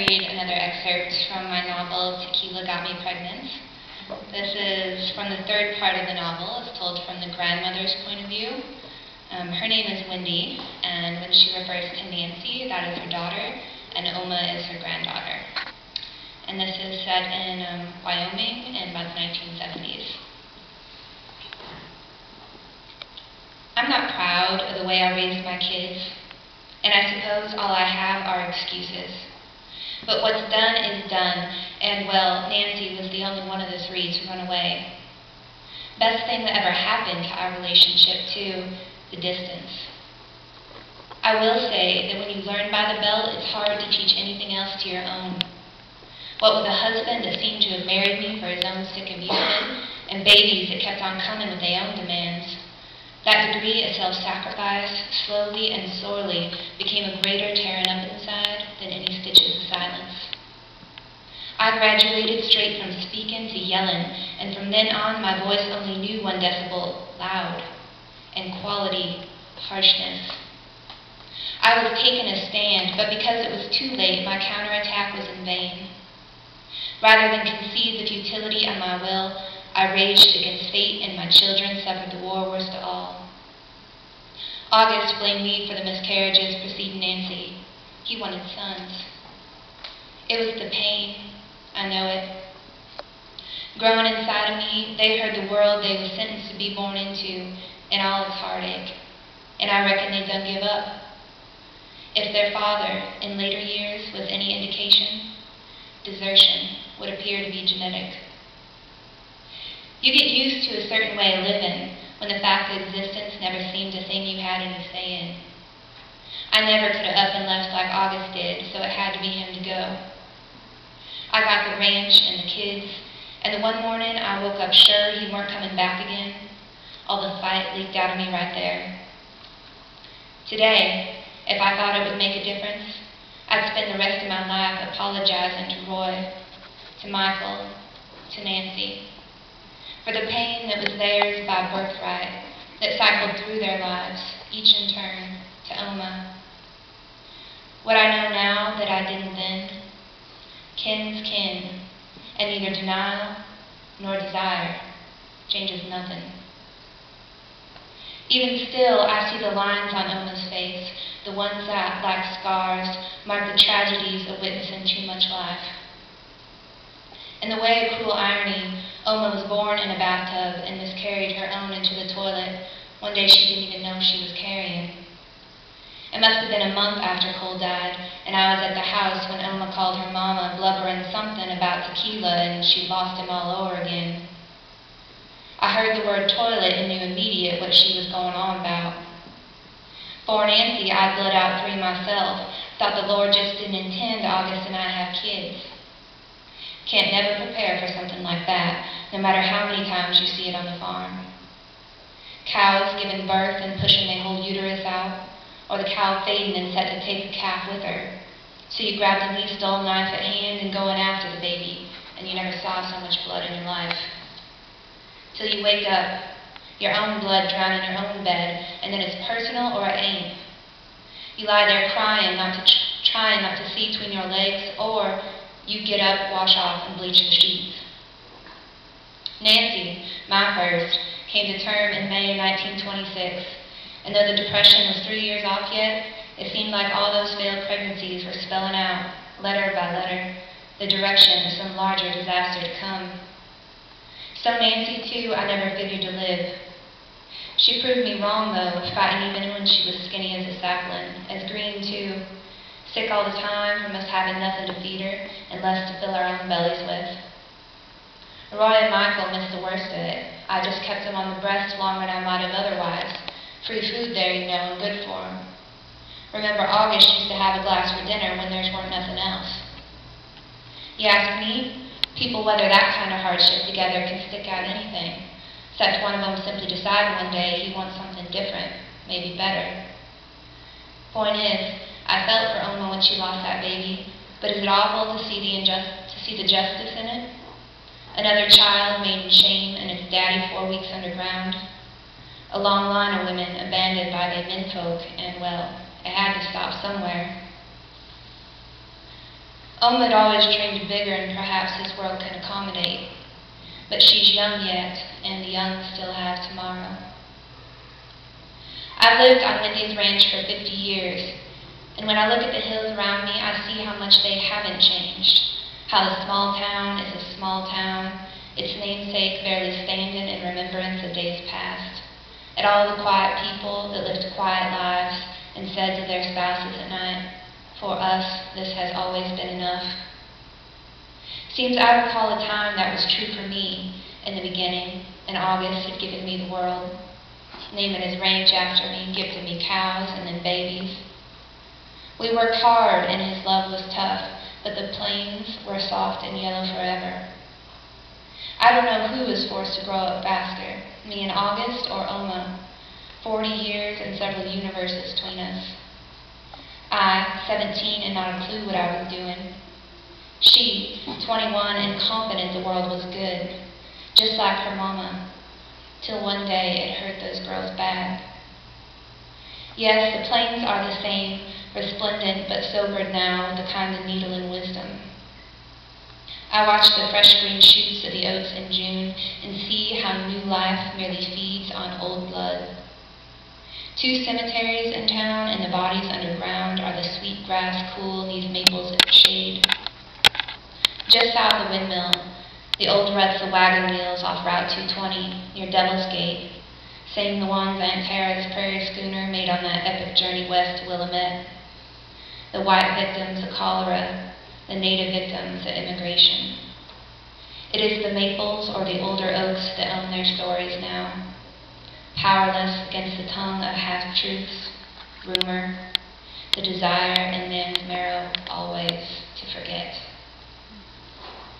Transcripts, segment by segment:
read another excerpt from my novel, Tequila Got Me Pregnant. This is from the third part of the novel. It's told from the grandmother's point of view. Her name is Wendy, and when she refers to Nancy, that is her daughter, and Oma is her granddaughter. And this is set in Wyoming in about the 1970s. I'm not proud of the way I raised my kids, and I suppose all I have are excuses. But what's done is done, and well, Nancy was the only one of the three to run away. Best thing that ever happened to our relationship, too, the distance. I will say that when you learn by the belt, it's hard to teach anything else to your own. What with a husband that seemed to have married me for his own sick amusement, and babies that kept on coming with their own demands, that degree of self-sacrifice, slowly and sorely, became a greater tearing up inside than any stitches of silence. I graduated straight from speaking to yelling, and from then on my voice only knew 1 decibel, loud, and quality, harshness. I was taking a stand, but because it was too late, my counterattack was in vain. Rather than concede the futility of my will, I raged against fate, and my children suffered the war worst of all. August blamed me for the miscarriages preceding Nancy. He wanted sons. It was the pain, I know it. Growing inside of me, they heard the world they were sentenced to be born into, and all its heartache. And I reckon they done give up. If their father, in later years, was any indication, desertion would appear to be genetic. You get used to a certain way of living when the fact of existence never seemed a thing you had any say in. I never could have up and left like August did, so it had to be him to go. I got the ranch and the kids, and the one morning I woke up sure he weren't coming back again. All the fight leaked out of me right there. Today, if I thought it would make a difference, I'd spend the rest of my life apologizing to Roy, to Michael, to Nancy, for the pain that was theirs by birthright, that cycled through their lives, each in turn, to Oma. What I know now that I didn't then, kin's kin, and neither denial nor desire changes nothing. Even still, I see the lines on Oma's face, the ones that, like scars, mark the tragedies of witnessing too much life. In the way of cruel irony, Oma was born in a bathtub and miscarried her own into the toilet. One day she didn't even know she was carrying. It must have been a month after Cole died, and I was at the house when Oma called her mama, blubbering something about tequila, and she lost him all over again. I heard the word toilet and knew immediate what she was going on about. For Nancy, I bled out 3 myself, thought the Lord just didn't intend August and I have kids. Can't never prepare for something like that, no matter how many times you see it on the farm. Cows giving birth and pushing their whole uterus out, or the cow fading and set to take the calf with her. So you grab the least dull knife at hand and going after the baby, and you never saw so much blood in your life. Till you wake up, your own blood drowned in your own bed, and then it's personal or it ain't. You lie there crying, trying not to see between your legs, or you get up, wash off, and bleach the sheets. Nancy, my first, came to term in May 1926, and though the depression was 3 years off yet, it seemed like all those failed pregnancies were spelling out, letter by letter, the direction of some larger disaster to come. So Nancy, too, I never figured to live. She proved me wrong, though, fighting even when she was skinny as a sapling, as green, too, sick all the time from us having nothing to feed her and less to fill our own bellies with. Roy and Michael missed the worst of it. I just kept them on the breast longer than I might have otherwise. Free food there, you know, and good for them. Remember, August used to have a glass for dinner when there weren't nothing else. You ask me, people weather that kind of hardship together can stick out anything, except one of them simply decided one day he wants something different, maybe better. Point is, I felt for Oma when she lost that baby, but is it awful to see the justice in it? Another child made in shame and its daddy 4 weeks underground. A long line of women abandoned by their menfolk, and well, it had to stop somewhere. Oma had always dreamed bigger and perhaps this world can accommodate. But she's young yet, and the young still have tomorrow. I've lived on Wendy's ranch for 50 years, and when I look at the hills around me, I see how much they haven't changed. How the small town is a small town, its namesake barely standing in remembrance of days past. At all the quiet people that lived quiet lives and said to their spouses at night, "For us, this has always been enough." Seems I recall a time that was true for me in the beginning, and August had given me the world, naming his ranch after me, gifted me cows and then babies. We worked hard and his love was tough, but the plains were soft and yellow forever. I don't know who was forced to grow up faster, me and August or Oma, 40 years and several universes between us. I, 17 and not a clue what I was doing. She, 21 and confident the world was good, just like her mama, till one day it hurt those girls bad. Yes, the plains are the same, resplendent but sobered now, the kind of needle in wisdom. I watch the fresh green shoots of the oats in June and see how new life merely feeds on old blood. 2 cemeteries in town and the bodies underground are the sweet grass cool neath maples in shade. Just south of the windmill, the old ruts of wagon wheels off Route 220 near Devil's Gate, same the ones Aunt Tara's prairie schooner made on that epic journey west to Willamette. The white victims of cholera, the native victims of immigration. It is the maples or the older oaks that own their stories now, powerless against the tongue of half-truths, rumor, the desire in man's marrow always to forget.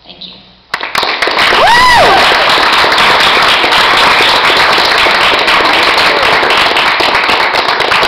Thank you.